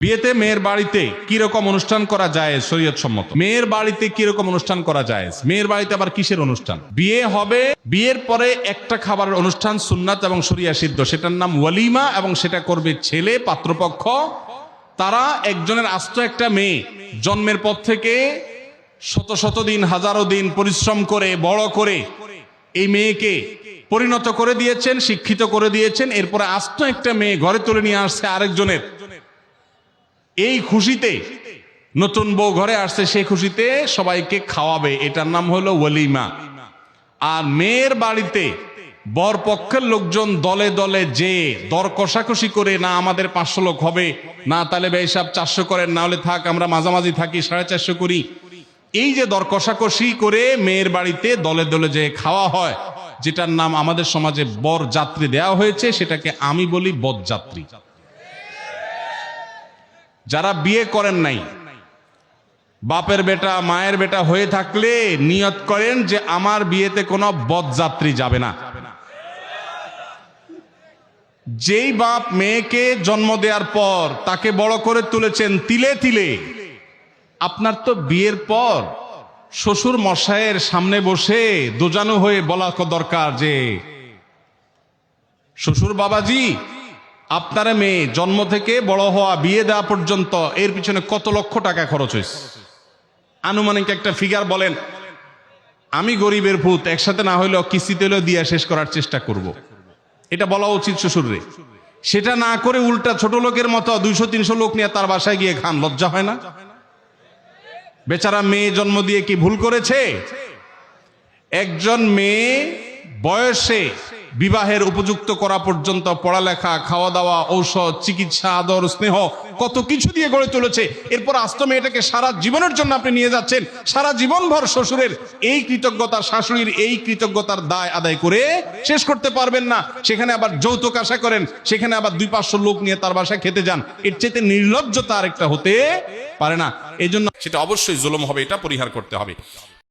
বিয়েতে মেয়ের বাড়িতে কিরকম অনুষ্ঠান করা যায় শরীয়ত সম্মত? মেয়ের বাড়িতে কিরকম অনুষ্ঠান করা যায়? মেয়ের বাড়িতে আবার কিসের অনুষ্ঠান? বিয়ে হবে, বিয়ের পরে একটা খাবারের অনুষ্ঠান সুন্নাত এবং শরিয়া সিদ্ধ, সেটার নাম ওয়ালিমা, এবং সেটা করবে ছেলে পাত্রপক্ষ। তারা একজনের আস্ত একটা মেয়ে জন্মের পর থেকে শত শত দিন, হাজারো দিন পরিশ্রম করে বড় করে এই মেয়েকে পরিণত করে দিয়েছেন, শিক্ষিত করে দিয়েছেন। এরপরে আস্ত একটা মেয়ে ঘরে তুলে নিয়ে আসছে আরেকজনের। এই খুশিতে নতুন বউ ঘরে আসছে, সেই খুশিতে সবাইকে খাওয়াবে, এটার নাম হলো ওয়ালিমা। আর মেয়ের বাড়িতে বর পক্ষের লোকজন দলে দলে যে দর কষাকষি করে, না আমাদের 500 লোক হবে, না তাহলে ভাই সাহেব 400 করেন, না হলে থাক আমরা মাঝামাঝি থাকি 450 করি, এই যে দর কষাকষি করে মেয়ের বাড়িতে দলে দলে যে খাওয়া হয়, যেটার নাম আমাদের সমাজে বর যাত্রী দেওয়া হয়েছে, সেটাকে আমি বলি বরযাত্রী। যারা বিয়ে করেন নাই, বাপের বেটা মায়ের বেটা হয়ে থাকলে নিয়ত করেন যে আমার বিয়েতে কোনো বরযাত্রী যাবে না। যেই বাপ মেয়েকে জন্ম দেওয়ার পর তাকে বড় করে তুলেছেন তিলে তিলে, আপনার তো বিয়ের পর শ্বশুর মশাইয়ের সামনে বসে দোজানু হয়ে বলা দরকার যে শ্বশুর বাবাজি, আপনার মেয়ে জন্ম থেকে বড় হওয়া, বিয়ে দেওয়া পর্যন্ত এর পিছনে কত লক্ষ টাকা খরচ হয়েছে, আনুমানিক একটা ফিগার বলেন। আমি গরিবের ভূত, একসাথে না হইলেও কিস্তিতে হলেও দিয়ে শেষ করার চেষ্টা করব, এটা বলা উচিত শ্বশুররে। সেটা না করে উল্টা ছোট লোকের মতো 200-300 লোক নিয়ে তার বাসায় গিয়ে খান, লজ্জা হয় না? বেচারা মেয়ে জন্ম দিয়ে কি ভুল করেছে? একজন মেয়ে বয়সে বিবাহের উপযুক্ত করা পর্যন্ত পড়ালেখা, খাওয়া দাওয়া, ঔষধ, চিকিৎসা, আদর, স্নেহ কত কিছু দিয়ে গড়ে তুলেছে। এরপর আস্ত মেয়েটাকে সারা জীবনের জন্য আপনি নিয়ে যাচ্ছেন, সারা জীবন ভর শ্বশুরের এই কৃতজ্ঞতা, শাশুড়ির এই কৃতজ্ঞতার দায় আদায় করে শেষ করতে পারবেন না। সেখানে আবার যৌতুক আশা করেন, সেখানে আবার 200-500 লোক নিয়ে তার বাসায় খেতে যান। এর চেয়ে নির্লজ্জতা আরেকটা হতে পারে না। এই জন্য সেটা অবশ্যই জুলুম হবে, এটা পরিহার করতে হবে।